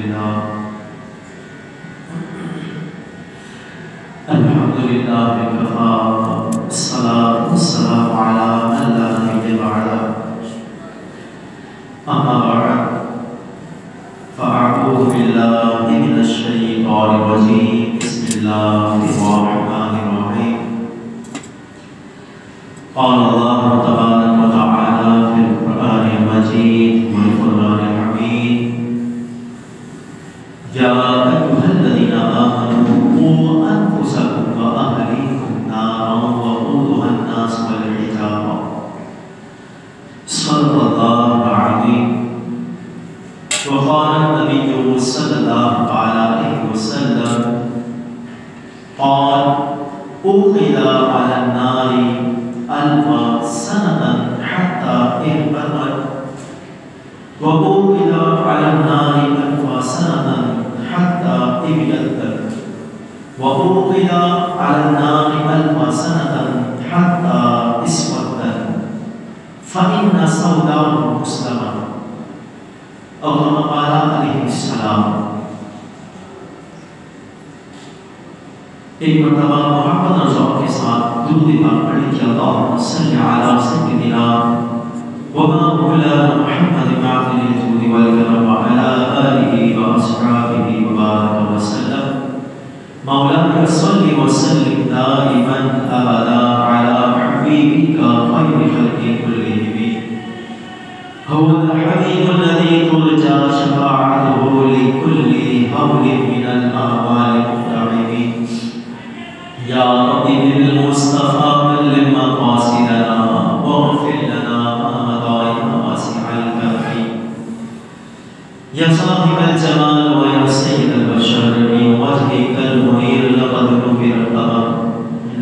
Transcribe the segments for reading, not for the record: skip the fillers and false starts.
لله الحمد لله وكفى والصلاة والسلام على من لا نبي بعده أما بعد فأعوذ بالله من الشيطان الرجيم بسم الله الرحمن الرحيم قال الله تبارك وتعالى في القرآن المجيد والقرآن الحميد يا أيها الذين آمنوا قوا أنفسكم وأهليكم نارا وقودها الناس والحجارة صدق الله العظيم. وقال النبي صلى الله عليه وسلم قال أوقد على النار 1000 سنة حتى اهبطت وأوقد على النار 1000 سنة حتى ابيضت وأوقد على النار 1000 سنة حتى اسودت فإن سوداء مسلمة أو كما قال عليه السلام. ایک مرتبہ محمد رضا کے ساتھ درود پاک پڑھی کہ اللہم صلی علی سیدنا ومولانا محمد معدن الجود والکرم وعلى آلہ واصحابہ وبارک وسلم. مولانا صل وسلم دائما ابدا على حبیبک خیر خلق كلهم هو الحبیب الذي ترجى شفاعته لكل هول من الأهوال المقتربين. يا رب بالمصطفى بلغ مقاصدنا واغفر لنا ما مضى يا واسع الكرم. يا صاحب الجمال ويا سيد البشر من وجهك المنير لقد نبر القمر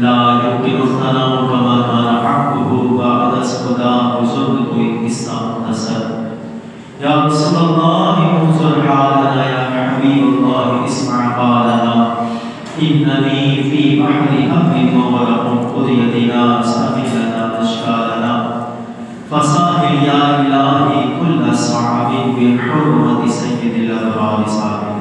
لا يمكن الثناء كما كان حقه بعد سوداء زهد استغنسر. يا رسول الله انظر حالنا يا حبيب الله اسمع قالنا إنني في بحر هم وغرق قضيتنا سهل لنا أشكالنا فسهل يا إلهي كل صعب بحرمة سيد الأبرار صاحب.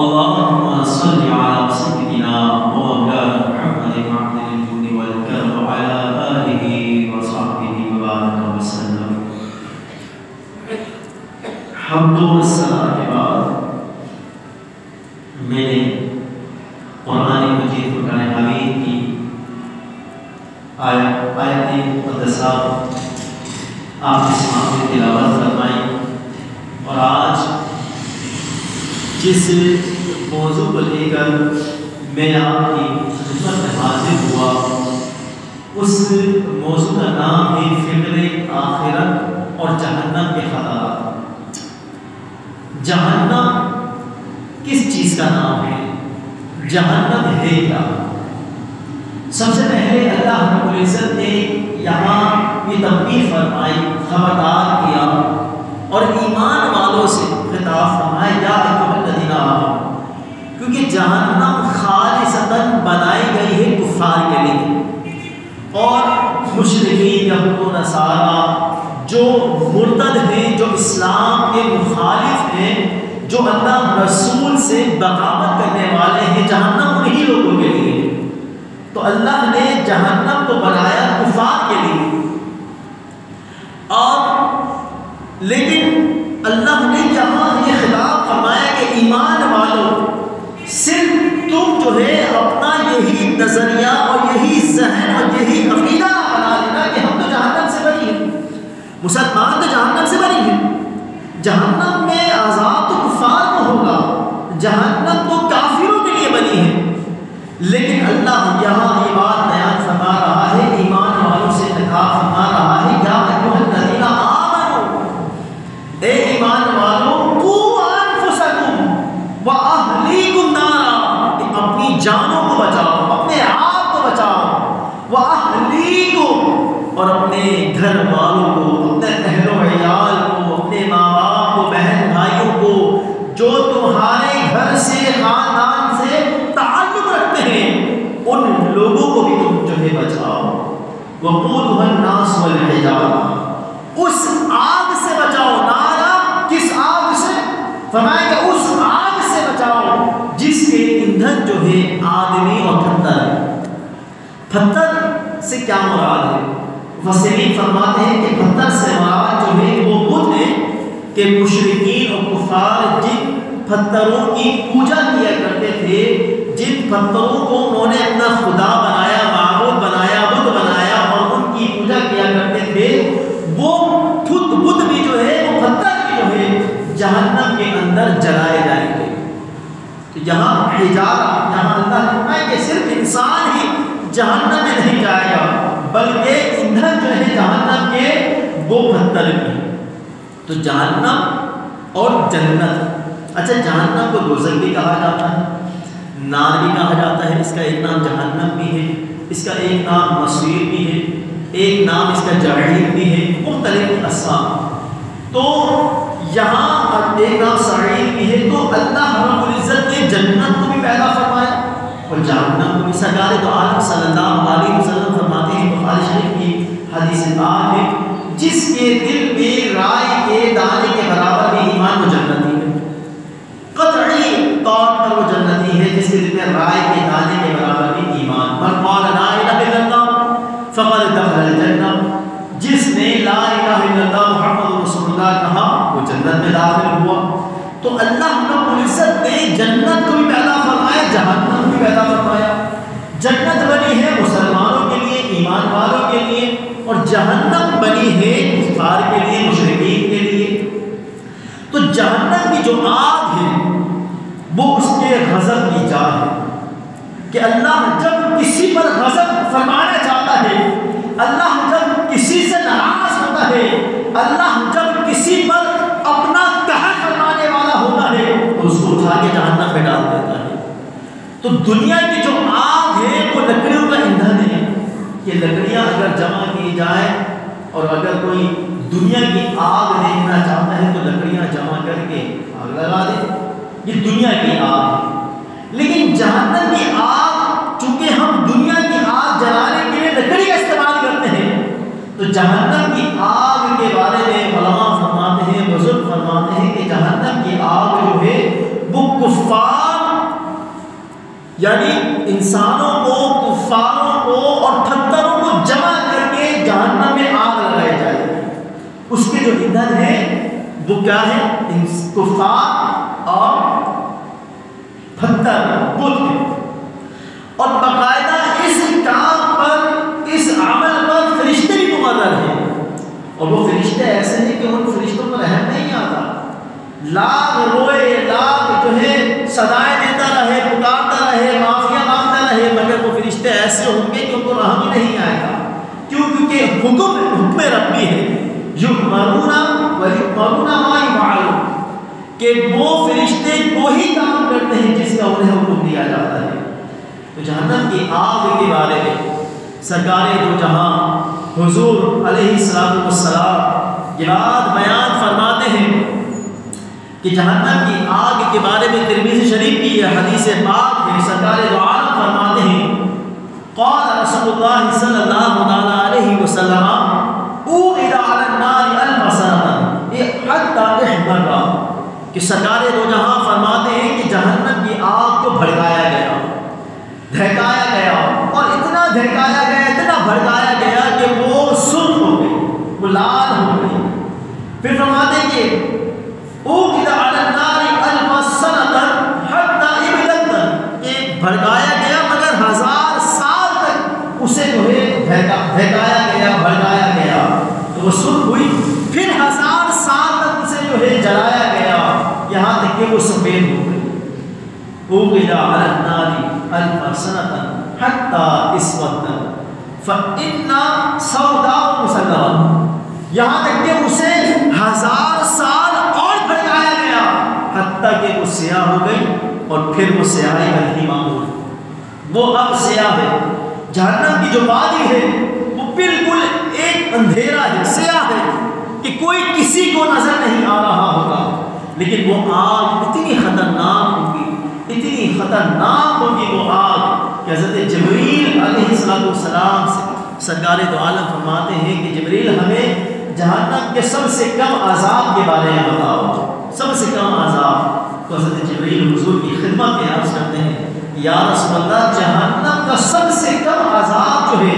اللهم صل على سيدنا ومولانا محمد معدن الجود والكرم وعلى آله وصحبه وبارك وسلم. حمد والصلاة کے بعد میں نے قرآن مجید فرقان حمید کی آیت مقدسہ آپ کے سامنے تلاوت فرمائی اور آج جس موضوع کو لے کر میں آپ کی خدمت میں حاضر ہوا اس موضوع کا نام ہے فکر آخرت اور جہنم کے خطرات. جہنم کس چیز کا نام ہے؟ جہنم ہے کیا؟ سب سے پہلے اللہ رب العزت نے یہاں یہ تنبیہ فرمائی، خبردار کیا اور ایمان والوں سے خطاب فرمایا یا ایھا الذین آمنوا، کیونکہ جہنم خالصتاً بنائی گئی ہے کفار کے لیے اور مشرکین یہود و نصارہ جو مرتد ہیں، جو اسلام کے مخالف ہیں، جو اللہ رسول سے بغاوت کرنے والے ہیں، جہنم انہی لوگوں کے لیے. تو اللہ نے جہنم کو بنایا کفار کے لیے اور لیکن اللہ نے یہاں یہ خطاب فرمایا کہ ایمان والوں صرف تم جو ہے اپنا یہی نظریہ اور یہی ذہن اور یہی عقیدہ بنا لینا کہ ہم تو جہنم سے بری ہیں، مسلمان تو جہنم سے بری ہیں. جہنم میں عذاب تو کفار کو ہوگا، جہنم تو کافروں کے لیے بنی ہے، لیکن اللہ یہاں یہ بات بیان فرما رہا ہے، ایمان والوں سے خطاب فرما رہا ہے یا ایھا الذین آمنوا، اے ایمان والوں قوا انفسکم واہلیکم نارا، اپنی جانوں کو بچاؤ، اپنے آپ کو بچاؤ، واہلیکم اور اپنے گھر والوں کو، اپنے اہل و عیال کو، اپنے ماں باپ کو، بہن بھائیوں کو جو تمہارے گھر سے خاندان سے تعلق رکھتے ہیں، ان لوگوں کو بھی تم جو ہے بچاؤ. وقودها الناس والحجارہ، اس آگ سے بچاؤ. نارا کس آگ سے؟ فرمایا کہ اس آگ سے بچاؤ جس کے ایندھن جو ہے آدمی اور پتھر ہے۔ پتھر سے کیا مراد ہے؟ مفسرین فرماتے ہیں کہ پتھر سے مراد جو ہے وہ بت ہے کہ مشرکین اور کفار جن پتھروں کی پوجا کیا کرتے تھے، جن پتھروں کو انہوں نے اپنا خدا بنایا، معبود بنایا، بت بنایا اور ان کی پوجا کیا کرتے تھے، وہ خود بت بھی جو ہے وہ پتھر بھی جو ہے جہنم کے اندر جلائے جائیں گے۔ تو یہاں حجارہ، یہاں اللہ نے فرمایا کہ صرف انسان ہی جہنم میں نہیں جائے گا بلکہ ایندھن جو ہے جہنم کے وہ پتھر بھی۔ تو جہنم اور جنت، اچھا جہنم کو دوزخ بھی کہا جاتا ہے، نار بھی کہا جاتا ہے، اس کا ایک نام جہنم بھی ہے، اس کا ایک نام مصیر بھی ہے، ایک نام اس کا جحیم بھی ہے، مختلف اسماء۔ تو یہاں ایک نام سعیر بھی ہے۔ تو اللہ رب العزت نے جنت کو بھی پیدا فرمایا اور جہنم کو بھی۔ سرکار دو عالم صلی اللہ علیہ وسلم فرماتے ہیں، بخاری شریف کی حدیث پاک ہے، جس کے دل میں رائے کے دانے کے برابر بھی ایمان وہ جنتی ہے، قطعی طور پر وہ جنتی ہے جس کے دل میں رائے کے دانے کے برابر بھی ایمان۔ من قال لا الہ الا اللہ فقد دخل الجنہ، جس نے لا الہ الا اللہ محمد رسول اللہ کہا وہ جنت میں داخل ہوا۔ تو اللہ رب العزت نے جنت کو بھی پیدا فرمایا، جہنم کو بھی پیدا فرمایا۔ جنت بنی ہے مسلمانوں کے لیے، ایمان والوں کے لیے، اور جہنم بنی ہے کفار کے لیے، مشرکین کے لیے۔ تو جہنم کی جو آگ ہے وہ اس کے غضب کی جا ہے کہ اللہ جب کسی پر غضب فرمانا چاہتا ہے، اللہ جب کسی سے ناراض ہوتا ہے، اللہ جب کسی پر اپنا قہر فرمانے والا ہوتا ہے تو اس کو اٹھا کے جہنم میں ڈال دیتا ہے۔ تو دنیا کی جو آگ ہے وہ لکڑیوں کا ایندھن ہے۔ یہ لکڑیاں اگر جمع کی جائے اور اگر کوئی دنیا کی آگ دیکھنا چاہتا ہے تو لکڑیاں جمع کر کے آگ لگا دے، یہ دنیا کی آگ ہے۔ لیکن جہنم کی آگ، چونکہ ہم دنیا کی آگ جلانے کے لیے لکڑی کا استعمال کرتے ہیں، تو جہنم کی آگ کے بارے میں علماء فرماتے ہیں، بزرگ فرماتے ہیں کہ جہنم کی آگ جو ہے وہ کفار یعنی انسانوں کو، کفاروں کو اور پتھروں کو جمع کر کے جہنم میں آگ لگائی جائے گی۔ اس کے جو ایندھن ہے وہ کیا ہے؟ کفار اور پتھر، بت ہے۔ اور باقاعدہ اس کام پر، اس عمل پر فرشتے بھی مقرر ہیں، اور وہ فرشتے ایسے ہیں کہ ان فرشتوں پر رحم نہیں آتا۔ لاکھ روئے، لاکھ جو ہے صدائیں دیتا رہے، پکارتا رہے، معافیاں مانگتا رہے، مگر وہ فرشتے ایسے ہوں گے کہ ان کو رحم ہی نہیں آئے گا۔ کیوں؟ کیونکہ حکم ربی ہے، یؤمرون ویؤمرون ما یفعلون، کہ وہ فرشتے وہی کام کرتے ہیں جس کا انہیں حکم دیا جاتا ہے۔ تو جہنم کی آگ کے بارے میں سرکار دو جہاں حضور علیہ السلام یہ بات بیان فرماتے ہیں کہ جہنم کی آگ کے بارے میں ترمذی شریف کی یہ حدیث پاک ہے۔ سرکار دو عالم فرماتے ہیں، قال رسول اللہ صلی اللہ علیہ وسلم اوقد علی النار 1000 سنۃ حتی احمر، کہ سرکار دو جہاں فرماتے ہیں کہ جہنم کی آگ کو بھڑکایا گیا، دھکایا گیا، اور اتنا دھکایا گیا، اتنا بھڑکایا گیا کہ وہ سرخ ہو گئی، وہ لال ہو گئی۔ پھر فرماتے ہیں کہ اوقد علی النار 1000 سنۃ حتی ابلت، کہ بھڑکایا گیا مگر 1000 سال تک اسے جو ہے دھکایا گیا، بھڑکایا گیا تو وہ سرخ ہوئی۔ پھر 1000 سال تک اسے جو ہے جلایا گیا یہاں تک کہ وہ سفید ہو گئی۔ اوقد علی النار 1000 سنۃ حتی اسود فإن سوداء مسلمہ، یہاں تک کہ اسے 1000 سال اور بھڑکایا گیا حتیٰ کہ وہ سیاہ ہو گئی، اور پھر وہ سیاہی ہلکی معمول، وہ اب سیاہ ہے۔ جہنم کی جو وادی ہے وہ بالکل ایک اندھیرا ہے، سیاہ ہے کہ کوئی کسی کو نظر نہیں آ رہا ہوگا، لیکن وہ آگ اتنی خطرناک ہوگی، اتنی خطرناک ہوگی وہ آگ کہ حضرت جبریل علیہ السلام سے سرکار دو عالم فرماتے ہیں کہ جبریل ہمیں جہنم کے سب سے کم عذاب کے بارے میں بتاؤ، سب سے کم عذاب۔ تو حضرت جبرائیل حضور کی خدمت میں عرض کرتے ہیں یا رسول اللہ جہنم کا سب سے کم عذاب جو ہے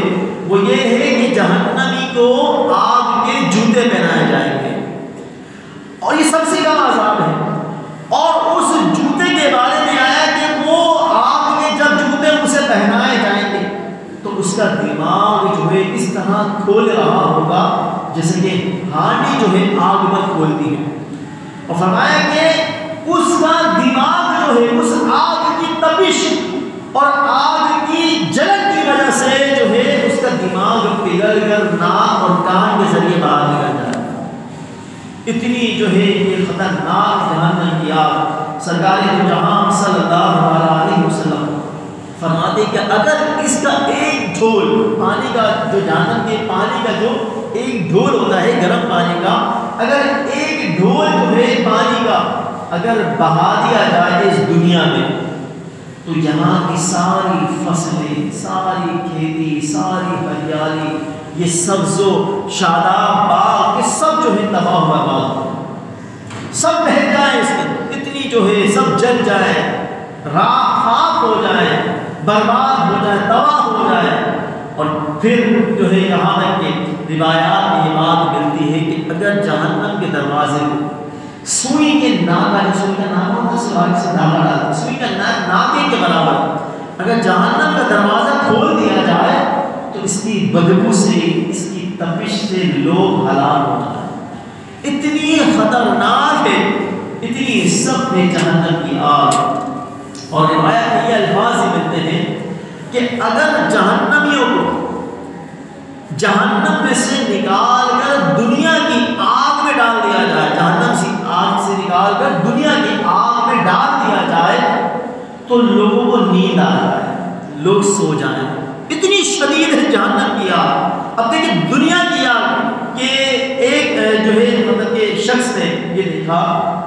وہ یہ ہے کہ جہنمی کو آگ کے جوتے پہنائے جائیں گے، اور یہ سب سے کم عذاب ہے۔ اور اس جوتے کے بارے میں آیا کہ وہ آگ کے جب جوتے اسے پہنائے جائیں گے تو اس کا دماغ جو ہے اس طرح کھول رہا ہوگا جیسے کہ ہانڈی جو ہے آگ پر کھولتی ہے، اور فرمایا کہ اس کا دماغ جو ہے اس آگ کی تپش اور آگ کی جلن کی وجہ سے جو ہے اس کا دماغ پگھل کر ناک اور کان کے ذریعے باہر نکل جائے۔ اتنی جو ہے یہ خطرناک جہنم کی آگ۔ سرکار دو جہاں صلی اللہ علیہ وسلم فرماتے کہ اگر اس کا ایک ڈھول پانی کا، جو جہنم کے پانی کا جو ایک ڈھول ہوتا ہے گرم پانی کا، اگر ایک ڈھول جو ہے پانی کا اگر بہا دیا جائے اس دنیا میں تو یہاں کی ساری فصلیں، ساری کھیتی، ساری ہریالی، یہ سبز و شاداب باغ، یہ سب جو ہے تباہ و برباد، سب بہہ جائیں اس میں، اتنی جو ہے سب جل جائیں، راکھ خاک ہو جائیں، برباد ہو جائے، تباہ ہو جائے۔ اور پھر جو ہے یہاں تک کہ روایات میں یہ بات ملتی ہے کہ اگر جہنم کے دروازے کو سوئی کے ناکا، جو سوئی کا ناکا ہوتا ہے سوئی سے دھاگا ڈالتے، سوئی کا ناکے کے برابر اگر جہنم کا دروازہ کھول دیا جائے تو اس کی بدبو سے، اس کی تپش سے لوگ ہلاک ہو جائیں۔ اتنی خطرناک ہے، اتنی سخت ہے جہنم کی آگ۔ اور روایت میں یہ الفاظ ہی ملتے ہیں کہ اگر جہنمیوں کو جہنم میں سے نکال کر دنیا کی آگ میں ڈال دیا جائے، جہنم سے آگ سے نکال کر دنیا کی آگ میں ڈال دیا جائے تو لوگوں کو نیند آ جائے، لوگ سو جائیں، اتنی شدید ہے جہنم کی آگ۔ اب دیکھیں دنیا کی آگ کہ ایک جو ہے مطلب کہ شخص نے یہ دیکھا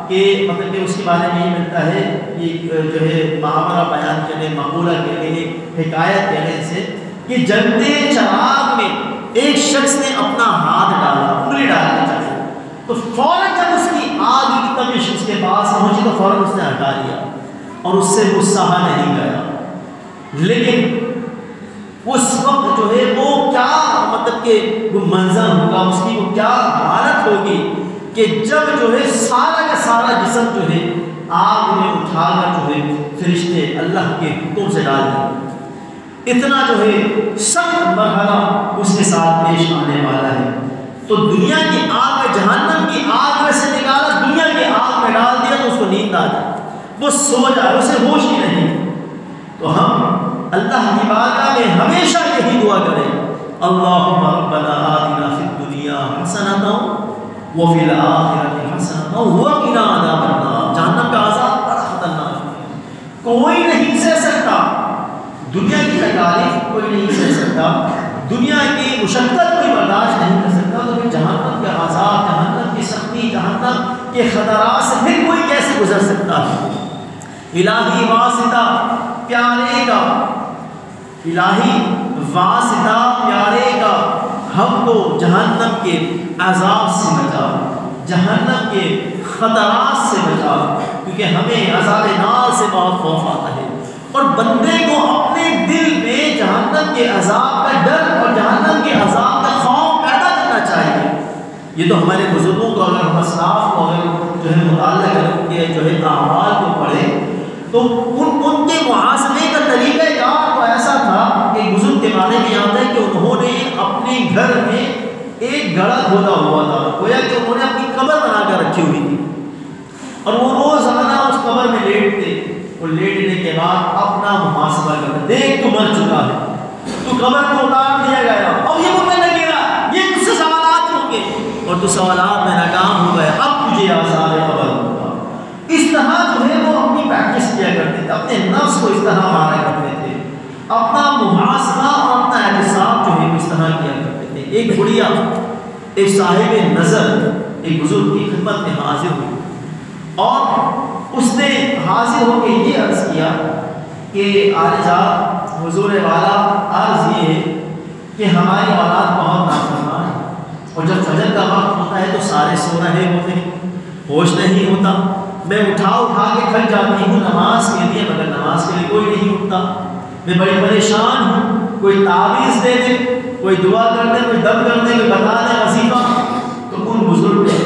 کہ مطلب کہ اس کے بارے میں یہ ملتا ہے، یہ جو ہے محاورہ بیان کرنے، مقولہ کہنے، حکایت کہنے سے کہ جلتے چراغ میں ایک شخص نے اپنا ہاتھ ڈالا، انگلی ڈالنا چاہیے تو فوراً جب اس کی آگ کی تپش اس کے پاس پہنچی تو فوراً اس نے ہٹا لیا اور اس سے وہ سہا نہیں گیا۔ لیکن اس وقت جو ہے وہ کیا مطلب کہ وہ منظر ہوگا، اس کی وہ کیا حالت ہوگی کہ جب جو ہے سارا کا سارا جسم جو ہے آگ میں اٹھا کر جو ہے فرشتے اللہ کے حکم سے ڈال دیں۔ اتنا جو ہے سخت مرحلہ اس کے ساتھ پیش آنے والا ہے۔ تو دنیا کی آگ میں، جہنم کی آگ میں سے نکالا، دنیا کی آگ میں ڈال دیا تو اس کو نیند آ جائے، وہ سو جائے، اسے ہوش ہی نہیں۔ تو ہم اللہ کی بارگاہ میں ہمیشہ یہی دعا کریں، اللہم ربنا آتنا فی الدنیا حسنۃ وفی الآخرۃ حسنۃ وقنا عذاب النار۔ جہنم کا عذاب بڑا خطرناک ہے، کوئی نہیں سہ سکتا، دنیا کی تکالیف کوئی نہیں سہ سکتا، دنیا کی مشقت کوئی برداشت نہیں کر سکتا، تو پھر جہنم کے عذاب، جہنم کی سختی، جہنم کے خطرات سے پھر کوئی کیسے گزر سکتا ہے؟ الہی واسطہ پیارے کا، الہی واسطہ پیارے کا ہم کو جہنم کے عذاب سے بچا، جہنم کے خطرات سے بچا، کیونکہ ہمیں عذاب نار سے بہت خوف آتا ہے، اور بندے کو اپنے دل میں جہنم کے عذاب کا ڈر اور جہنم کے عذاب کا خوف پیدا کرنا چاہیے۔ یہ تو ہمارے بزرگوں کو اگر ہم اسلاف کو اگر جو ہے مطالعہ کر کے جو ہے اعمال کو پڑھیں تو ان کے محاسبے کا طریقہ کار تو ایسا تھا کہ بزرگ کے بارے میں آتا ہے کہ انہوں نے اپنے گھر میں ایک گڑھا کھودا ہوا تھا، گویا کہ انہوں نے اپنی قبر بنا کر رکھی ہوئی تھی، اور وہ روزانہ اس قبر میں لیٹتے، اور لیٹنے کے بعد اپنا محاسبہ کرتے، دیکھ تو مر چکا ہے، تو قبر کو اتار دیا گیا، اب یہ مجھے لگے گا یہ تجھ سے سوالات ہوں گے، اور تو سوالات میں ناکام ہو گئے، اب تجھے عذاب قبر ہوگا۔ اس طرح جو ہے وہ اپنی پریکٹس کیا کرتے تھے، اپنے نفس کو اس طرح مارا کرتے تھے، اپنا محاسبہ اور اپنا احتساب جو ہے اس طرح کیا کرتے تھے۔ ایک بڑھیا، ایک صاحب نظر ایک بزرگ کی خدمت میں حاضر ہوئی، اور اس نے حاضر ہو کے یہ عرض کیا کہ آرزا حضور والا، عرض یہ ہے کہ ہماری اولاد بہت نافرمان ہے، اور جب فجر کا وقت ہوتا ہے تو سارے سو رہے ہوتے ہیں، ہوش نہیں ہوتا، میں اٹھا کے کھل جاتی ہوں نماز کے لیے، مگر نماز کے لیے کوئی نہیں اٹھتا، میں بڑی پریشان ہوں، کوئی تعویذ دے دے، کوئی دعا کر دے، کوئی دم کر دے، کوئی بتا دے وظیفہ۔ تو ان بزرگ نے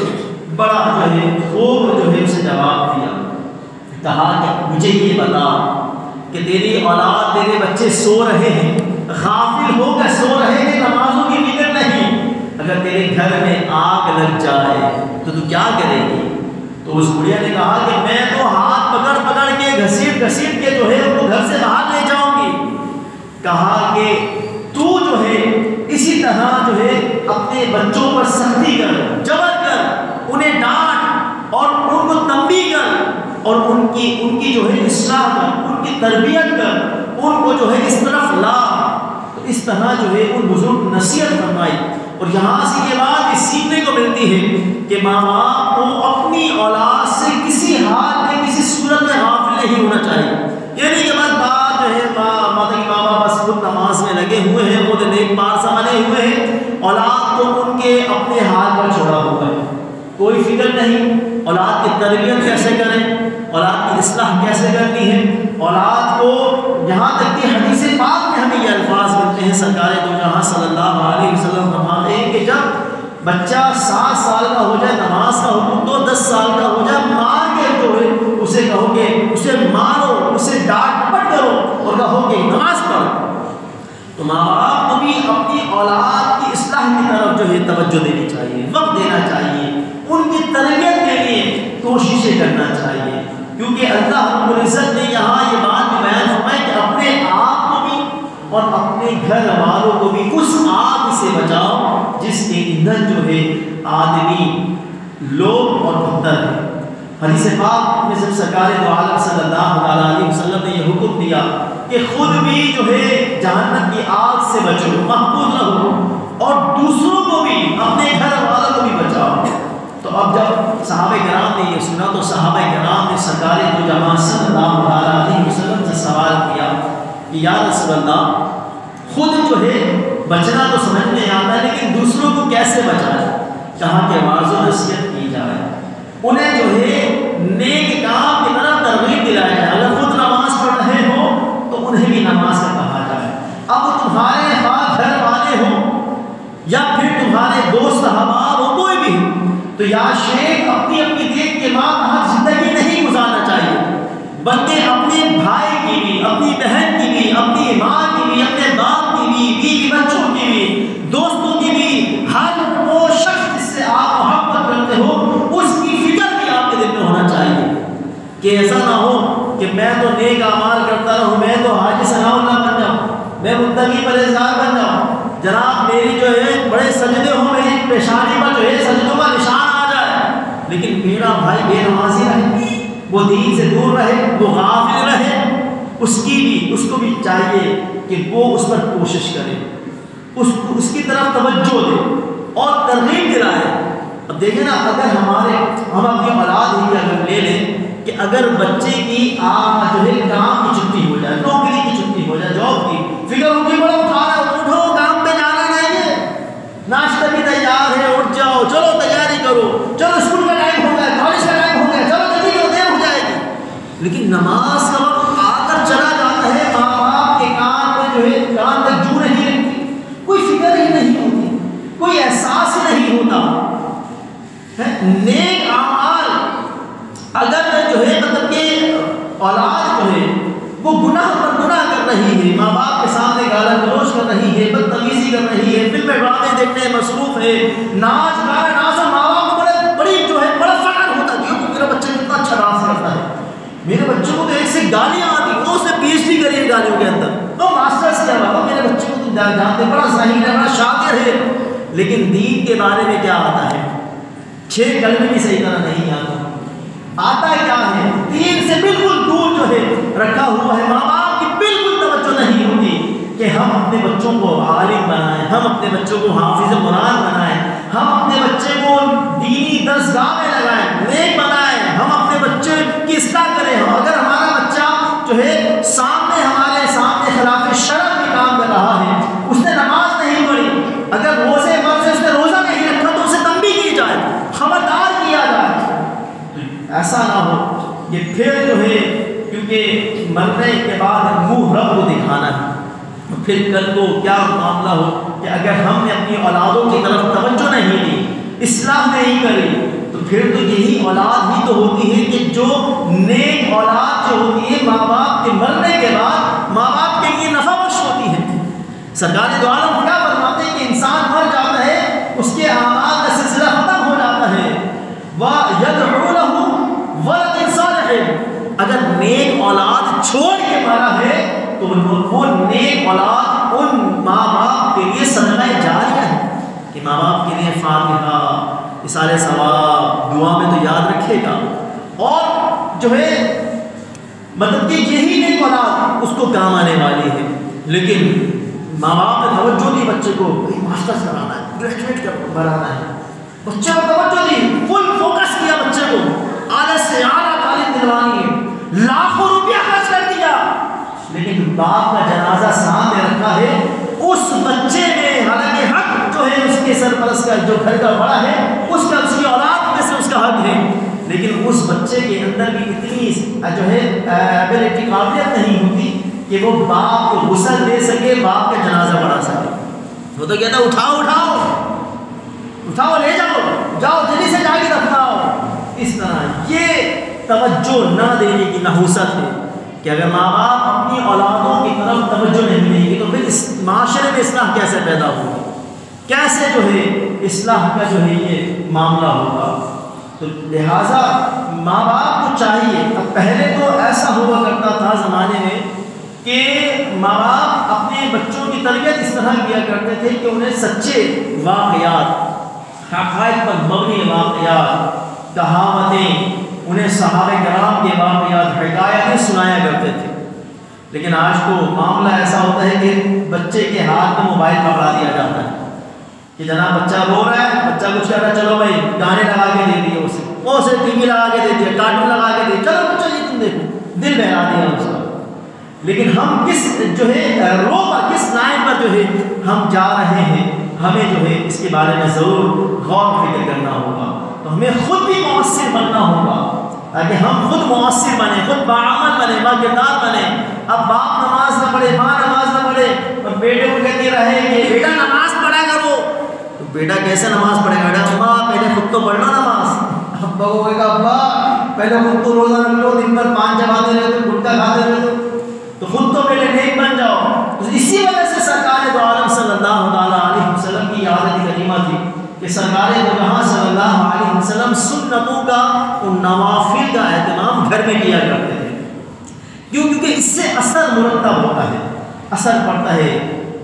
بڑا جو ہے خوب جو ہے اسے جواب دیا، کہا کہ مجھے یہ بتا کہ تیری اولاد، تیرے بچے سو رہے ہیں، غافل ہو کر سو رہے ہیں، نمازوں کی فکر نہیں، اگر تیرے گھر میں آگ لگ جائے تو کیا کرے گی؟ تو اس بڑھیا نے کہا کہ میں تو ہاتھ پکڑ کے گھسیٹ کے جو ہے ان کو گھر سے باہر لے جاؤں گی۔ کہا کہ تو جو ہے اسی طرح جو ہے اپنے بچوں پر سختی کر، جبر کر، انہیں ڈانٹ اور ان کو تنبیہ کر اور ان کی جو ہے اصلاح کر، ان کی تربیت کر، ان کو جو ہے اس طرف لا۔ تو اس طرح جو ہے ان بزرگ نصیحت فرمائی۔ اور یہاں سے یہ بات اس سیکھنے کو ملتی ہے کہ ماں باپ کو اپنی اولاد سے کسی حال میں کسی صورت میں غافل نہیں ہونا چاہیے۔ یہ نہیں کہ بس بات جو ہے ماں باپ بس خود نماز میں لگے ہوئے ہیں، خود نیک پارسا بنے ہوئے ہیں، اولاد کو ان کے اپنے حال پر چھوڑا ہوا ہے، کوئی فکر نہیں۔ اولاد کی تربیت کیسے کریں، اولاد کی اصلاح کیسے کرنی ہے، اولاد کو یہاں تک کہ حدیث پاک میں ہمیں یہ الفاظ ملتے ہیں، سرکار دو جہاں صلی اللہ علیہ وسلم فرماتے ہیں کہ جب بچہ 7 سال کا ہو جائے، نماز کا حکم تو 10 سال کا ہو جائے، مار کے جو ہے اسے کہو کہ اسے مارو، اسے ڈانٹ ڈپٹ کرو اور کہو کہ نماز پڑھو۔ تو ماں باپ کو بھی اپنی اولاد کی اصلاح کی طرف جو ہے توجہ دینی چاہیے، وقت دینا چاہیے، ان کی تربیت کے لیے کوششیں کرنا چاہیے، کیونکہ اللہ رب العزت نے یہاں یہ بات بیان فرمائی کہ اپنے آپ کو بھی اور اپنے گھر والوں کو بھی اس آگ سے بچاؤ جس کے ایندھن جو ہے آدمی، لوگ اور پتھر ہے۔ حدیث پاک میں جب سرکار دو عالم صلی اللہ علیہ وسلم نے یہ حکم دیا کہ خود بھی جو ہے جہنم کی آگ سے بچو، محفوظ رہو، اور دوسروں کو بھی، اپنے گھر والوں کو بھی بچاؤ۔ تو اب جب صحابہ کرام نے یہ سنا تو صحابہ کرام نے سرکار دو جہاں صلی اللہ علیہ وسلم سے سوال کیا کہ یا رسول اللہ، خود جو ہے بچنا تو سمجھ میں آتا ہے لیکن دوسروں کو کیسے بچائے؟ کہا کہ واعظ و نصیحت کی جائے، انہیں جو ہے نیک کام کی طرف ترغیب دلائی جائے، اگر خود نماز پڑھ رہے ہو تو انہیں بھی نماز کا کہا جائے۔ اب تمہارے ہاں گھر والے ہو یا پھر تمہارے دوست احباب ہو، کوئی بھی، تو یا شیخ اپنی دیکھ کے ماں کہاں زندگی نہیں گزارنا چاہیے، بلکہ اپنے بھائی کی بھی، اپنی بہن کی بھی، اپنی ماں کی بھی، اپنے باپ کی بھی، بیوی بچوں کی بھی، دوستوں کی بھی، ہر وہ شخص جس سے آپ محبت کرتے ہو اس کی فکر بھی آپ کے دل میں ہونا چاہیے، کہ ایسا نہ ہو کہ میں تو نیک اعمال کرتا رہوں، میں تو حاجی ثناء اللہ بن جاؤں، میں متقی پرہیزگار بن جاؤں، جناب میری جو ہے بڑے سجدے ہوں، میری پیشانی پر جو ہے سجدوں کا نشان آ جائے، لیکن میرا بھائی بے نمازی رہے، وہ دین سے دور رہے، وہ غافل رہے، اس کو بھی چاہیے کہ وہ اس پر کوشش کرے، اس کی طرف توجہ دے اور ترغیب دلائے۔ اب دیکھیں نا، اگر ہم اپنی اولاد ہی اگر لے لیں کہ اگر بچے کی جو ہے کام کی چھٹی ہو جائے، نوکری کی چھٹی ہو جائے، جاب کی فکر ہوگی، بڑا اٹھو کام پہ جانا نہیں ہے، ناشتہ بھی تیار ہے، اٹھ جاؤ، چلو تیاری کرو، چلو اسکول کا ٹائم ہو گیا، کالج کا ٹائم ہو گیا، چلو جلدی کرو، دیر ہو جائے گی۔ لیکن نماز کا وقت آ کر چلا جاتا ہے، ماں باپ کے کان میں جو ہے کان تک جو نہیں رکھتی، کوئی فکر ہی نہیں ہوتی، کوئی احساس ہی نہیں ہوتا۔ نیک اعمال اگر جو ہے مطلب کہ اولاد جو ہے وہ گناہ پر گناہ کر رہی ہے، ماں باپ کے سامنے گالا گلوچ کر رہی ہے، بدتمیزی کر رہی ہے، فلمیں ڈرامے دیکھنے میں مصروف ہے، ناچ گانا ناچ، ماں باپ کو بڑی جو ہے بڑا فخر ہوتا ہے کہ میرا بچہ کتنا اچھا ڈانس کرتا ہے، میرے بچوں کو تو ایک سے گالیاں آتی، وہ اس نے PhD کری ہے گالیوں کے اندر، تو ماسٹرز کیا ہوا، میرے بچے کو تو جانتے بڑا ذہین ہے، بڑا شاطر ہے، لیکن دین کے بارے میں کیا آتا ہے؟ 6 کلمے بھی صحیح طرح نہیں آتا کیا ہے؟ دین سے بالکل دور جو ہے رکھا ہوا ہے، ماں باپ کی بالکل توجہ نہیں ہوتی کہ ہم اپنے بچوں کو عالم بنائیں، ہم اپنے بچوں کو حافظ قرآن بنائیں، ہم اپنے بچے کو دینی درسگاہ میں لگائیں، نیک بنائیں، ہم اپنے بچے کی اصلاح کریں۔ اگر ہمارا بچہ جو ہے ہمارے سامنے خلاف شرع میں کام کر رہا ہے، اس نے نماز نہیں پڑھی، اگر روزے مرض سے اس نے روزہ نہیں رکھا تو اسے تنبیہ کی جائے، خبردار کیا جائے ایسا نہ ہو کہ پھر جو ہے کیونکہ مرنے کے بعد منہ رب کو دکھانا ہے، پھر کل کو کیا معاملہ ہو کہ اگر ہم نے اپنی اولادوں کی طرف توجہ نہیں دی، اصلاح نہیں کری، تو پھر تو یہی اولاد ہی تو ہوتی ہے کہ جو نیک اولاد جو ہوتی ہے ماں باپ کے مرنے کے بعد ماں باپ کے لیے نفع بخش ہوتی ہے۔ سرکار دو عالم کیا فرماتے ہیں کہ انسان مر جاتا ہے، اس کے اعمال کا سلسلہ ختم ہو جاتا ہے، وَيَدْعُو لَهُ وَلَدٌ صَالِحٌ، اگر نیک اولاد چھوڑ کے مرا ہے تو وہ نیک اولاد ان ماں باپ کے لیے صدقہ جاریہ ہے کہ ماں باپ کے لیے فاتحہ، اِصالِ ثواب، دعا میں تو یاد رکھے گا، اور جو ہے مطلب کہ یہی نیک اولاد اس کو کام آنے والی ہے۔ لیکن ماں باپ نے توجہ دی بچے کو، ماسٹرز کرانا ہے، گریجویٹ بنانا ہے، بچے کو توجہ دی، فل فوکس کیا بچے کو، اعلیٰ سے اعلیٰ تعلیم دلوانی ہے، لاکھوں روپیہ خرچ کر دیا، لیکن باپ کا جنازہ سامنے رکھا ہے، اس بچے نے حالانکہ حق جو ہے اس کے سرپرست کا جو گھر کا بڑا ہے اس کا، اس کی اولاد میں سے اس کا حق ہے، لیکن اس بچے کے اندر بھی اتنی جو ہے ایبلٹی قابلیت نہیں ہوتی کہ وہ باپ کو غسل دے سکے، باپ کا جنازہ پڑھا سکے۔ وہ تو کہتا اٹھاؤ اٹھاؤ اٹھاؤ، لے جاؤ، جاؤ جلدی سے جا کے دفناؤ۔ اس طرح یہ توجہ نہ دینے کی نحوست ہے کہ اگر ماں باپ اپنی اولادوں کی طرف توجہ نہیں دیں گے تو پھر اس معاشرے میں اصلاح کیسے پیدا ہوگی، کیسے جو ہے اصلاح کا جو ہے یہ معاملہ ہوگا۔ تو لہٰذا ماں باپ کو چاہیے، اب پہلے تو ایسا ہوا کرتا تھا زمانے میں کہ ماں باپ اپنے بچوں کی تربیت اس طرح کیا کرتے تھے کہ انہیں سچے واقعات، حقائق پر مبنی واقعات، کہاوتیں، انہیں صحابہ کرام کے واقعات، حکایتیں سنایا کرتے تھے۔ لیکن آج تو معاملہ ایسا ہوتا ہے کہ بچے کے ہاتھ میں موبائل پکڑا دیا جاتا ہے کہ جناب بچہ رو رہا ہے، بچہ کچھ کہہ رہا ہے، چلو بھائی گانے لگا کے دے دیے اسے ٹی وی لگا کے دے دیا، کارٹون لگا کے دے، چلو بچہ یہ تم دیکھو، دل بہلا دیا اس کا۔ لیکن ہم کس جو ہے رو پر، کس لائن پر جو ہے ہم جا رہے ہیں، ہمیں جو ہے اس کے بارے میں ضرور غور و فکر کرنا ہوگا۔ تو ہمیں خود بھی مؤثر بننا ہوگا تاکہ ہم خود مؤثر بنیں، خود باعمل بنیں، با کردار بنیں۔ اب باپ نماز نہ پڑھے، ماں نماز نہ پڑھے اور بیٹے کو کہتے رہے کہ بیٹا نماز پڑھا کرو، تو بیٹا کیسے نماز پڑھے گا؟ بیٹا ابا پہلے خود تو پڑھنا نماز۔ ابا کو کہے گا ابا پہلے خود تو روزہ رکھ لو، دن بھر 5 چباتے رہتے ہو، گٹکا کھاتے رہتے ہو، تو خود تو پہلے نیک بن جاؤ۔ تو اسی وجہ سے سرکار دو عالم صلی اللہ تعالیٰ علیہ وسلم کی عادت کریمہ تھی کہ سرکار دو جہاں صلی اللہ علیہ وسلم سنتوں کا، ان نوافل کا اہتمام گھر میں کیا کرتے تھے۔ کیوں؟ کیونکہ اس سے اثر مرتب ہوتا ہے، اثر پڑتا ہے۔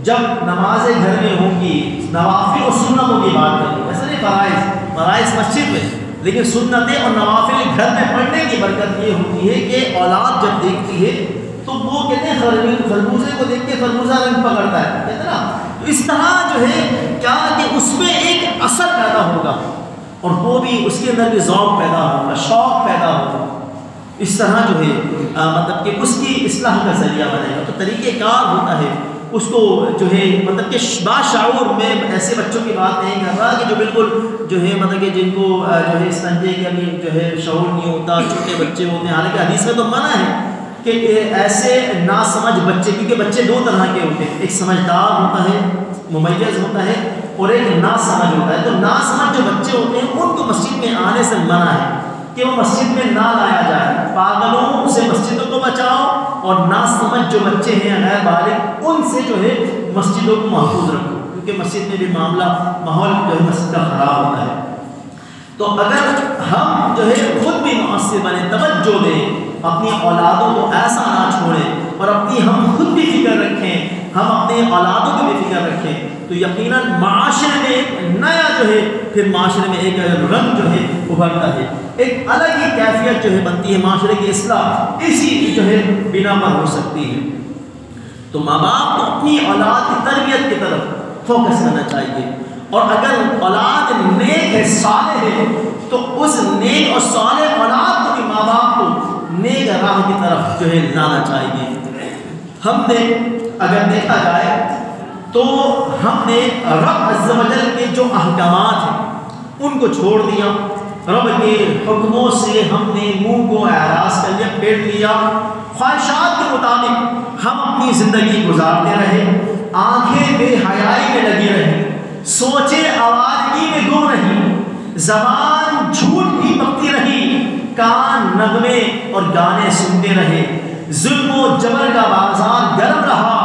جب نمازیں گھر میں ہوں گی، نوافل اور سنتوں کی بات کروں، ایسا نہیں فرائض مسجد میں، لیکن سنتیں اور نوافل گھر میں پڑھنے کی برکت یہ ہوتی ہے کہ اولاد جب دیکھتی ہے تو وہ کہتے ہیں خربوزے کو دیکھ کے خربوزہ رنگ پکڑتا ہے، کہتے ہیں نا۔ تو اس طرح جو ہے کیا کہ اس میں ایک اثر پیدا ہوگا اور وہ بھی اس کے اندر بھی ذوق پیدا ہوگا، شوق پیدا ہوگا، اس طرح جو ہے مطلب کہ اس کی اصلاح کا ذریعہ بنے گا۔ تو طریقہ کار ہوتا ہے اس کو جو ہے مطلب کہ باشعور، میں ایسے بچوں کی بات نہیں کر رہا کہ جو بالکل جو ہے مطلب کہ جن کو جو ہے استنجے کا بھی جو ہے شعور نہیں ہوتا، چھوٹے بچے ہوتے ہیں، حالانکہ حدیث میں تو منع ہے کہ ایسے ناسمجھ بچے، کیونکہ بچے دو طرح کے ہوتے ہیں، ایک سمجھدار ہوتا ہے، ممیز ہوتا ہے، اور ایک ناسمجھ ہوتا ہے۔ تو ناسمجھ جو بچے ہوتے ہیں ان کو مسجد میں آنے سے منع ہے کہ وہ مسجد میں نہ لایا جائے۔ پاگلوں سے مسجدوں کو بچاؤ اور ناسمجھ جو بچے ہیں غیر بالغ، ان سے جو ہے مسجدوں کو محفوظ رکھو، کیونکہ مسجد میں بھی معاملہ، ماحول جو ہے مسجد کا خراب ہوتا ہے۔ تو اگر ہم جو ہے خود بھی مؤثر بنیں، توجہ دیں، اپنی اولادوں کو ایسا نہ چھوڑیں اور اپنی ہم خود بھی فکر رکھیں، ہم اپنے اولادوں کو بھی فکر رکھیں، تو یقیناً معاشرے میں ایک نیا جو ہے پھر معاشرے میں ایک رنگ جو ہے ابھرتا ہے، ایک الگ ہی کیفیت جو ہے بنتی ہے، معاشرے کی اصلاح اسی جو ہے بنا پر ہو سکتی ہے۔ تو ماں باپ کو اپنی اولاد کی تربیت کی طرف فوکس کرنا چاہیے، اور اگر اولاد نیک ہے، صالح ہے، تو اس نیک اور صالح اولاد کو بھی ماں باپ کو نیک راہ کی طرف جو ہے لانا چاہیے۔ ہم نے اگر دیکھا جائے تو ہم نے رب عز و جل کے جو احکامات ہیں ان کو چھوڑ دیا، رب کے حکموں سے ہم نے منہ کو اعراض کر لیا، پھیر لیا، خواہشات کے مطابق ہم اپنی زندگی گزارتے رہے، آنکھیں بے حیائی میں لگی رہی، سوچیں آوارگی میں گم رہی، زبان جھوٹ ہی بکتی رہی، کان نغمے اور گانے سنتے رہے، ظلم و جبر کا بازار گرم رہا،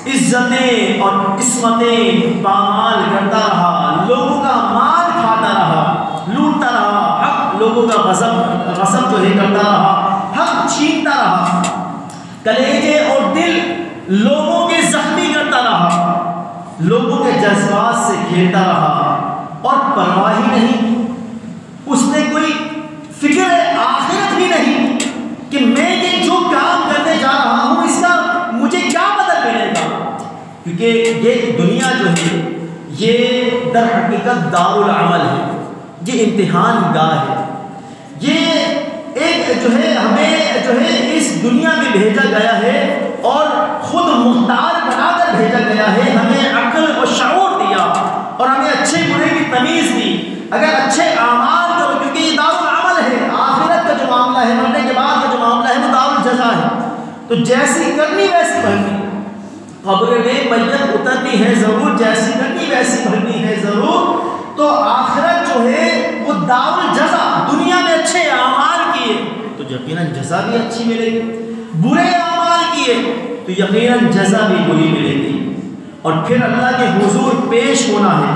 عزتیں اور عصمتیں پامال کرتا رہا، لوگوں کا مال کھاتا رہا، لوٹتا رہا، حق لوگوں کا غصب جو ہے کرتا رہا، حق چھینتا رہا، کلیجے اور دل لوگوں کے زخمی کرتا رہا، لوگوں کے جذبات سے کھیلتا رہا، اور پرواہ ہی نہیں، اس نے کوئی فکر آخرت بھی نہیں کہ میں یہ جو کام کرنے جا رہا ہوں اس کا مجھے کیا بدل ملے گا، کیونکہ یہ دنیا جو ہے یہ در حقیقت دار العمل ہے، یہ امتحان گاہ ہے، یہ ایک جو ہے ہمیں جو ہے اس دنیا میں بھیجا گیا ہے اور خود مختار بنا کر بھیجا گیا ہے، ہمیں عقل و شعور دیا اور ہمیں اچھے برے کی تمیز دی، اگر اچھے اعمال کرو، کیونکہ یہ دار العمل ہے، آخرت کا جو معاملہ ہے، مرنے کے بعد کا جو معاملہ ہے وہ دار الجزا ہے، تو جیسی کرنی ویسی بھرنی، قبر میں میت اترنی ہے ضرور، جیسی کرنی ویسی بھرنی ہے ضرور، تو آخرت جو ہے وہ دار الجزا، دنیا میں اچھے اعمال کیے تو یقیناً جزا بھی اچھی ملے گی، برے اعمال کیے تو یقیناً جزا بھی بری ملے گی، اور پھر اللہ کے حضور پیش ہونا ہے،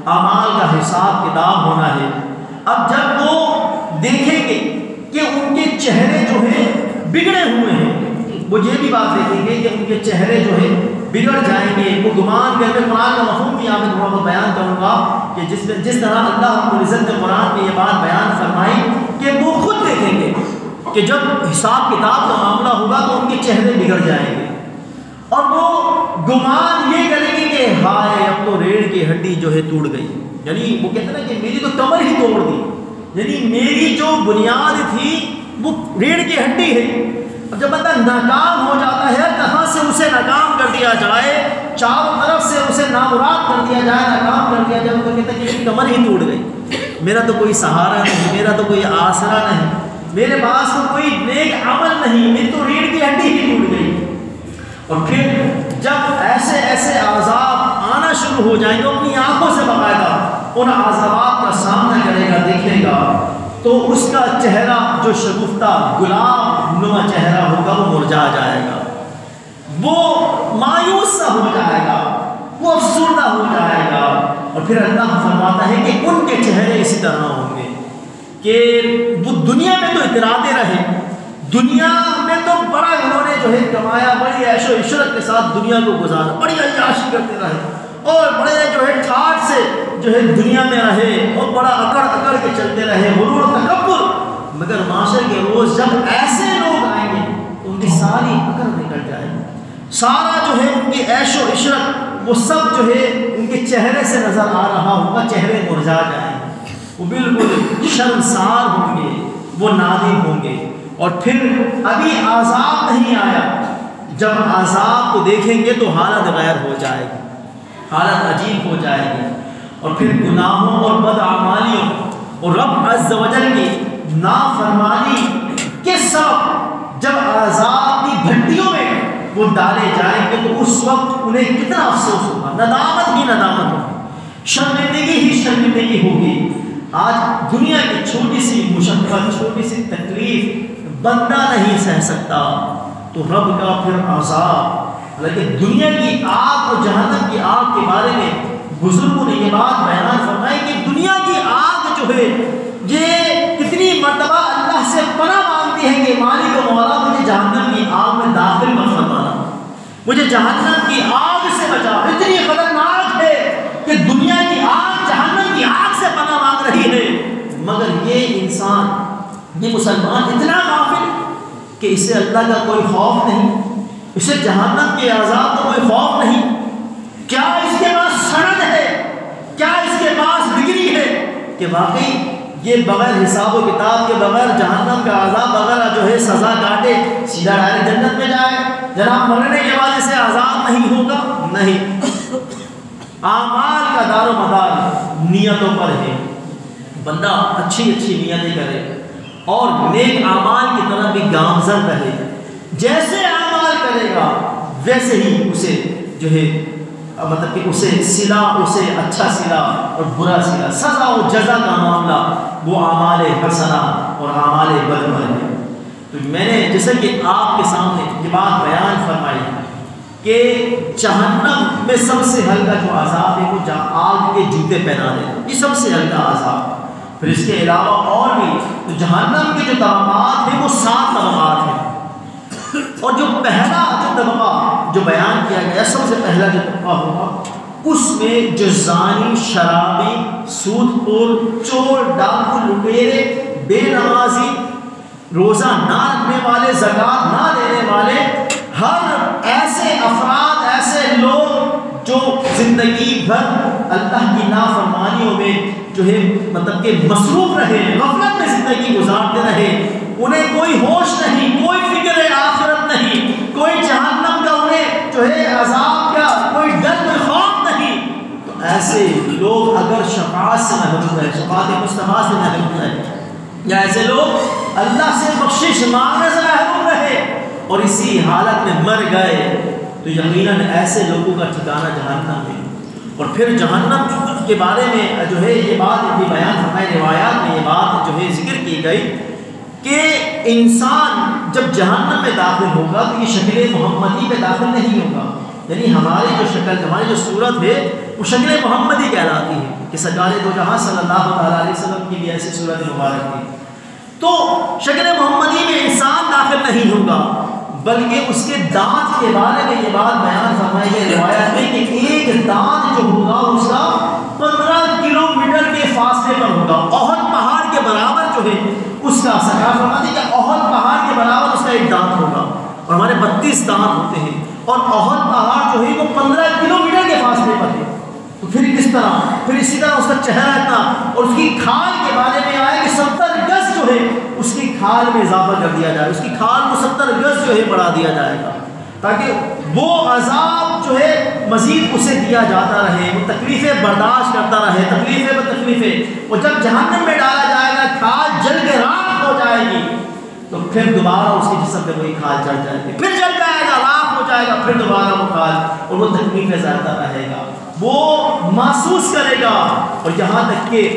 اعمال کا حساب کتاب ہونا ہے۔ اب جب وہ دیکھیں گے کہ ان کے چہرے جو ہیں بگڑے ہوئے ہیں، وہ یہ بھی بات دیکھیں گے کہ ان کے چہرے جو ہیں بگڑ جائیں گے، وہ گمان کر کے قرآن کا مفہوم بھی آپ کو بیان کروں گا کہ جس طرح اللہ رب العزت نے قرآن میں یہ بات بیان فرمائی کہ وہ خود دیکھیں گے کہ جب حساب کتاب کا معاملہ ہوگا تو ان کے چہرے بگڑ جائیں گے، اور وہ گمان یہ کریں گے کہ ہائے اب تو ریڑھ کی ہڈی جو ہے ٹوٹ گئی، یعنی وہ کہتے ہیں نا کہ میری تو کمر ہی توڑ دی، یعنی میری جو بنیاد تھی وہ ریڑھ کی ہڈی ہے۔ اب جب بندہ ناکام ہو جاتا ہے، کہاں سے اسے ناکام کر دیا جائے، چاروں طرف سے اسے نامراد کر دیا جائے، ناکام کر دیا جائے، تو کہتا ہے کہ میری کمر ہی ٹوٹ گئی، میرا تو کوئی سہارا نہیں، میرا تو کوئی آسرا نہیں، میرے پاس تو کوئی نیک عمل نہیں، میری تو ریڑھ کی ہڈی ہی ٹوٹ گئی۔ اور پھر جب ایسے ایسے عذاب آنا شروع ہو جائیں گے، اپنی آنکھوں سے باقاعدہ ان عذابات کا سامنا کرے گا، دیکھے گا، تو اس کا چہرہ جو شگفتہ گلاب نما چہرہ ہوگا وہ مرجھا جائے گا، وہ مایوس سا ہو جائے گا، وہ افسردہ ہو جائے گا، اور پھر اللہ فرماتا ہے کہ ان کے چہرے اسی طرح ہوں گے کہ وہ دنیا میں تو اتراتے رہے، دنیا میں تو بڑا انہوں نے جو ہے کمایا، بڑی عیش و عشرت کے ساتھ دنیا کو گزارا، بڑی عیاشی کرتے رہے، اور بڑے جو ہے ٹھاٹ سے جو ہے دنیا میں رہے، اور بڑا اکڑ کے چلتے رہے، غرور و تکبر، مگر معاشرے کے روز جب ایسے لوگ آئیں گے تو ان کی ساری اکڑ نکل جائے گی، سارا جو ہے ان کی عیش و عشرت وہ سب جو ہے ان کے چہرے سے نظر آ رہا ہوگا، چہرے مرجھا جائیں گے، وہ بالکل شرمسار ہوں گے، وہ نادم ہوں گے۔ اور پھر ابھی عذاب نہیں آیا، جب عذاب کو دیکھیں گے تو حالت غیر ہو جائے گی، حالت عجیب ہو جائے گی، اور پھر گناہوں اور بدعمالیوں اور رب عز و جل کی نافرمانی کے سبب جب عذاب کی بھٹیوں میں وہ ڈالے جائیں گے تو اس وقت انہیں کتنا افسوس ہوگا، ندامت ہی ندامت ہوگی، شرمندگی ہی شرمندگی ہوگی۔ آج دنیا کی چھوٹی سی مشقت، چھوٹی سی تکلیف بندہ نہیں سہ سکتا، تو رب کا پھر عذاب، لیکن دنیا کی آگ اور جہنم کی آگ کے بارے میں بزرگوں نے یہ بات بیان فرمائی کہ دنیا کی آگ جو ہے یہ کتنی مرتبہ اللہ سے پناہ مانگتی ہے کہ مالک و مولا مجھے جہنم کی آگ میں داخل مت فرمانا، مجھے جہنم کی آگ سے بچا، اتنی خطرناک ہے کہ دنیا کی آگ جہنم کی آگ سے پناہ مانگ رہی ہے، مگر یہ انسان، یہ مسلمان اتنا غافل کہ اسے اللہ کا کوئی خوف نہیں، اسے جہنم کے عذاب کا کوئی خوف نہیں، کیا اس کے پاس سند ہے، کیا اس کے پاس ڈگری ہے کہ واقعی یہ بغیر حساب و کتاب کے، بغیر جہنم کا عذاب، بغیر جو ہے سزا کاٹے سیدھا ڈائریکٹ جنت میں جائے، جناب مرنے کے بعد اسے عذاب نہیں ہوگا؟ نہیں، اعمال کا دار و مدار نیتوں پر ہے، بندہ اچھی نیتیں کرے اور نیک اعمال کی طرف بھی گامزن رہے، جیسے اعمال کرے گا ویسے ہی اسے جو ہے مطلب کہ اسے صلہ، اسے اچھا صلہ اور برا صلہ، سزا و جزا کا معاملہ وہ اعمال حسنہ اور اعمال بد ہے۔ تو میں نے جیسا کہ آپ کے سامنے یہ بات بیان فرمائی کہ جہنم میں سب سے ہلکا جو عذاب ہے وہ آگ کے جوتے پہنا دینا، یہ سب سے ہلکا عذاب۔ پھر اس کے علاوہ اور بھی تو جہنم کے جو طبقات ہیں وہ 7 طبقات ہیں، اور جو پہلا جو طبقہ جو بیان کیا گیا، سب سے پہلا جو طبقہ ہوگا اس میں جو زانی، شرابی، سود خور، چور، ڈاکو، لٹیرے، بے نمازی، روزہ نہ رکھنے والے، زکوٰۃ نہ دینے والے، ہر ایسے افراد، ایسے لوگ جو زندگی بھر اللہ کی نافرمانیوں میں جو ہے مطلب کہ مصروف رہے، غفلت میں زندگی گزارتے رہے، انہیں کوئی ہوش نہیں، کوئی فکر آخرت نہیں، کوئی جہنم کا انہیں جو ہے عذاب کا کوئی ڈر، کوئی خوف نہیں، تو ایسے لوگ اگر شفاعت سے محروم رہے، شفاعت مصطفیٰ سے محروم رہے، یا ایسے لوگ اللہ سے بخشش مانگنے سے محروم رہے اور اسی حالت میں مر گئے، تو یقیناً ایسے لوگوں کا ٹھکانہ جہنم ہے۔ اور پھر جہنم کے بارے میں جو ہے یہ بات بھی بیان فرمائی، روایات میں یہ بات جو ہے ذکر کی گئی کہ انسان جب جہنم میں داخل ہوگا تو یہ شکل محمدی پہ داخل نہیں ہوگا، یعنی ہماری جو شکل، ہماری جو صورت ہے وہ شکل محمدی کہلاتی ہے کہ سرکار دو جہاں صلی اللہ تعالیٰ علیہ وسلم کی بھی ایسی صورت مبارک تھی۔ تو شکل محمدی میں انسان داخل نہیں ہوگا، بلکہ اس کے دانت کے بارے میں یہ بات بیان فرمائی گئی روایت میں کہ ایک دانت جو ہوگا اس کا 15 کلومیٹر کے فاصلے پر ہوگا، احد پہاڑ کے برابر جو ہے اس کا، سرکار فرماتے ہیں کہ احد پہاڑ کے برابر اس کا ایک دانت ہوگا، اور ہمارے 32 دانت ہوتے ہیں، اور احد پہاڑ جو ہے وہ 15 کلومیٹر کے فاصلے پر ہے۔ تو پھر کس طرح، پھر اسی طرح اس کا چہرہ اتنا، اور اس کی کھال کے بارے میں آئے کہ 70 گز جو ہے اس کی کھال میں اضافہ کر دیا جائے، اس کی کھال کو 70 گز جو ہے بڑھا دیا جائے گا، تاکہ وہ عذاب جو ہے مزید اسے دیا جاتا رہے، وہ تکلیفیں برداشت کرتا رہے، تکلیفیں بہ تکلیفیں، اور جب جہنم میں ڈالا جائے گا کھال جل کے راکھ ہو جائے گی، تو پھر دوبارہ اس کے جسم پہ وہی کھال چڑھ جائے گی، پھر جل جائے گا، راکھ ہو جائے گا، پھر دوبارہ وہ کھال، اور وہ تکلیفیں زیادہ رہے گا، وہ محسوس کرے گا، اور یہاں تک کہ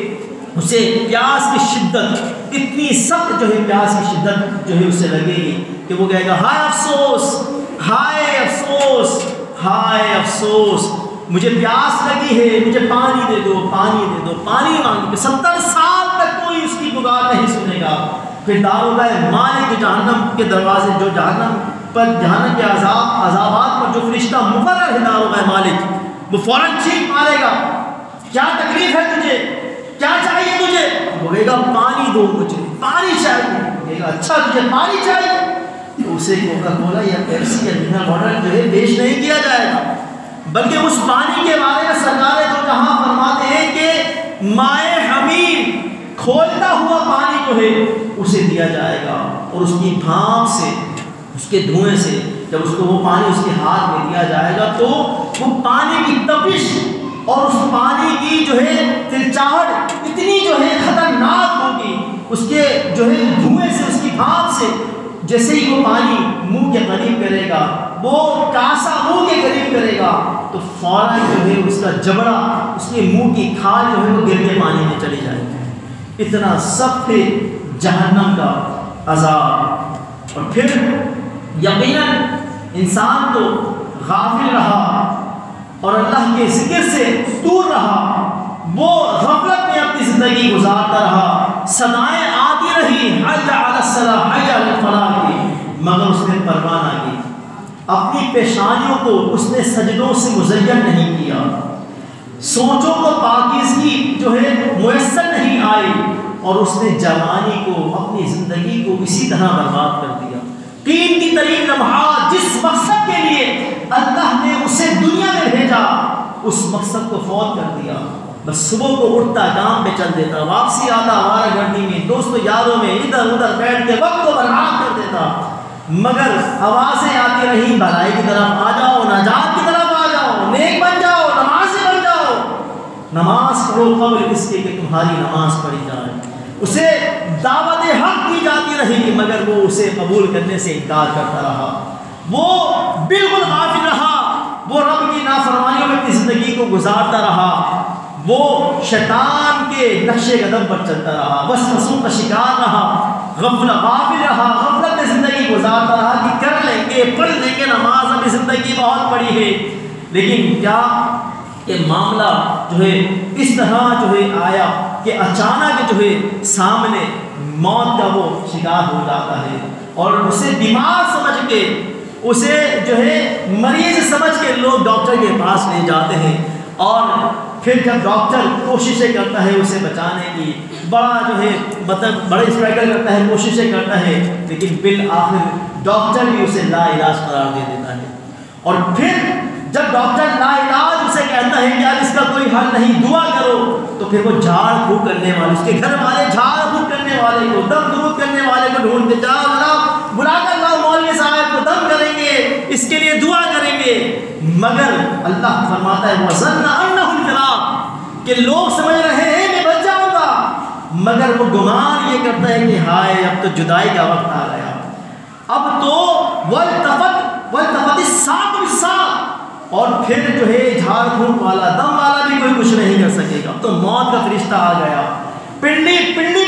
اسے پیاس کی شدت، اتنی سخت جو ہے پیاس کی شدت جو ہے اسے لگے گی کہ وہ کہے گا ہائے افسوس، ہائے افسوس، ہائے افسوس، مجھے پیاس لگی ہے، مجھے پانی دے دو، پانی دے دو، پانی مانگے، 70 سال تک کوئی اس کی پکار نہیں سنے گا۔ پھر داراللہ مالک جو جہنم کے دروازے، جو جہنم پر، جہنم کے عذابات پر جو فرشتہ مقرر ہے داراللہ مالک، وہ فوراً چیخ مارے گا، کیا تکلیف ہے تجھے، کیا چاہیے تجھے؟ وہ کہے گا پانی دو مجھے، پانی چاہیے، کہے گا اچھا تجھے پانی چاہیے، تو اسے کوکا کولا یا پیپسی یا منرل واٹر جو ہے پیش نہیں کیا جائے گا، بلکہ اس پانی کے بارے میں سرکار دو جہاں فرماتے ہیں کہ مائع حمیم، کھولتا ہوا پانی جو ہے اسے دیا جائے گا، اور اس کی بھاپ سے، اس کے دھوئیں سے جب اس کو وہ پانی اس کے ہاتھ میں دیا جائے گا تو وہ پانی کی تپش اور اس پانی کی جو ہے چلچاہٹ اتنی جو ہے خطرناک ہوگی، اس کے جو ہے دھوئیں سے، اس کی بھاپ سے، جیسے ہی وہ پانی منہ کے قریب کرے گا، وہ کاسا منہ کے قریب کرے گا، تو فوراً جو ہے اس کا جبڑا، اس کے منہ کی کھال جو ہے وہ گر کے پانی میں چلی جائے گی۔ اتنا سخت ہے جہنم کا عذاب۔ اور پھر یقیناً انسان تو غافل رہا اور اللہ کے ذکر سے دور رہا، وہ غفلت میں اپنی زندگی گزارتا رہا، صدائیں آتی رہی حی علی الصلاۃ، حی علی الفلاح کی، مگر اس نے پرواہ نہ کی، اپنی پیشانیوں کو اس نے سجدوں سے مزین نہیں کیا، سوچوں کو پاکیزگی جو ہے میسر نہیں آئی، اور اس نے جوانی کو، اپنی زندگی کو اسی طرح برباد کر دیا۔ قیمتی ترین لمحات، جس مقصد کے لیے اللہ نے اسے دنیا میں بھیجا، اس مقصد کو فوت کر دیا۔ بس صبح کو اٹھتا، کام پہ چل دیتا، واپسی آتا ہمارا گھڑی میں، دوستوں یاروں میں ادھر ادھر بیٹھ کے وقت کو برباد کر دیتا، مگر آوازیں آتی رہیں بھلائی کی طرف آ جاؤ، نجات کی طرف آ جاؤ، نیک بن جاؤ، نمازی بن جاؤ، نماز پڑھو قبل اس کے کہ تمہاری نماز پڑھی جائے. اسے دعوت حق دی جاتی رہی مگر وہ اسے قبول کرنے سے انکار کرتا رہا. وہ بالکل غافل رہا. وہ رب کی نافرمانیوں میں اپنی زندگی کو گزارتا رہا. وہ شیطان کے نقش قدم پر چلتا رہا. وسوسوں کا شکار رہا. غافل رہا. غفلت میں زندگی گزارتا رہا کہ کر لیں گے, پڑھ لیں گے نماز, ابھی زندگی بہت بڑی ہے. لیکن کیا یہ معاملہ جو ہے اس طرح جو ہے آیا کہ اچانک جو ہے سامنے موت کا وہ شکار ہو جاتا ہے اور اسے بیمار سمجھ کے, اسے جو ہے مریض سمجھ کے لوگ ڈاکٹر کے پاس لے جاتے ہیں. اور پھر جب ڈاکٹر کوششیں کرتا ہے اسے بچانے کی, بڑا جو ہے مطلب بڑے اسٹرگل کرتا ہے, کوششیں کرتا ہے, لیکن بالآخر ڈاکٹر بھی اسے لا علاج قرار دے دیتا ہے. اور پھر جب ڈاکٹر لا علاج اسے کہتا ہے کہ اب اس کا کوئی حل نہیں, دعا کرو, تو پھر وہ جھاڑ پھونک کرنے والے, اس کے گھر والے جھاڑ پھونک کرنے والے کو, دم درود کرنے والے کو ڈھونڈتے, جاؤ جناب بلا کر لاؤ مولوی صاحب کو, دم کریں گے, اس کے لیے دعا کریں گے. مگر اللہ فرماتا ہے وَظَنَّ أَنَّهُ الْفِرَاقُ, کہ لوگ سمجھ رہے ہیں میں بچ جاؤں گا, مگر وہ گمان یہ کرتا ہے کہ ہائے اب تو جدائی کا وقت آ گیا, اب تو وَالْتَفَتِ السَّاقُ بِالسَّاقِ, اور پھر جو ہے جھاڑ پھونک والا, دم والا بھی کوئی کچھ نہیں کر سکے گا. تو موت کا فرشتہ آ گیا, پنڈی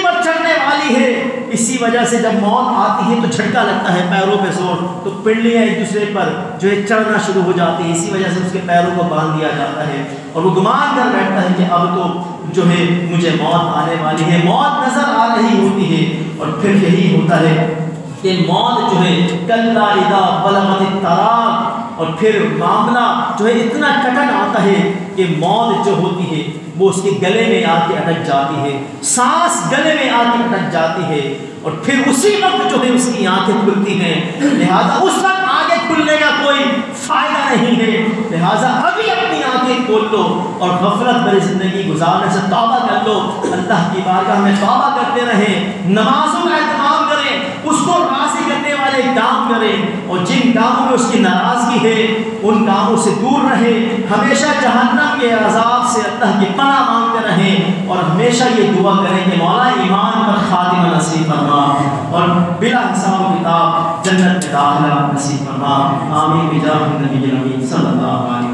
پر چڑھنے والی ہے. اسی وجہ سے جب موت آتی ہے تو جھٹکا لگتا ہے پیروں پہ زور, تو پنڈلیاں ایک دوسرے پر جو ہے چڑھنا شروع ہو جاتی ہیں. اسی وجہ سے اس کے پیروں کو باندھ دیا جاتا ہے اور وہ گمان کر بیٹھتا ہے کہ اب تو جو ہے مجھے موت آنے والی ہے, موت نظر آ رہی ہوتی ہے. اور پھر یہی ہوتا ہے کہ موت جو ہے کلا اذا بلغت التراق, اور پھر معاملہ جو ہے اتنا کٹن آتا ہے کہ موت جو ہوتی ہے وہ اس کے گلے میں آ کے اٹک جاتی ہے, سانس گلے میں آ کے اٹک جاتی ہے, اور پھر اسی وقت جو ہے اس کی آنکھیں کھلتی ہیں. لہٰذا اس وقت آنکھیں کھلنے کا کوئی فائدہ نہیں ہے, لہٰذا ابھی اپنی آنکھیں کھول لو اور غفلت بھری زندگی گزارنے سے توبہ کر لو. اللہ کی بارگاہ میں توبہ کرتے رہیں, نمازوں کا اہتمام کریں, اس کو راضی کرنے والے کام کریں, اور جن کاموں میں اس کی ناراضگی ہے ان کاموں سے دور رہیں. ہمیشہ جہنم کے عذاب سے اللہ کی پناہ مانگتے رہیں, اور ہمیشہ یہ دعا کریں کہ مولا ایمان پر خاتمہ نصیب فرما اور بلا حساب و کتاب جنت میں داخلہ نصیب فرما. آمین بجاہ النبی الامین صلی اللہ علیہ وسلم.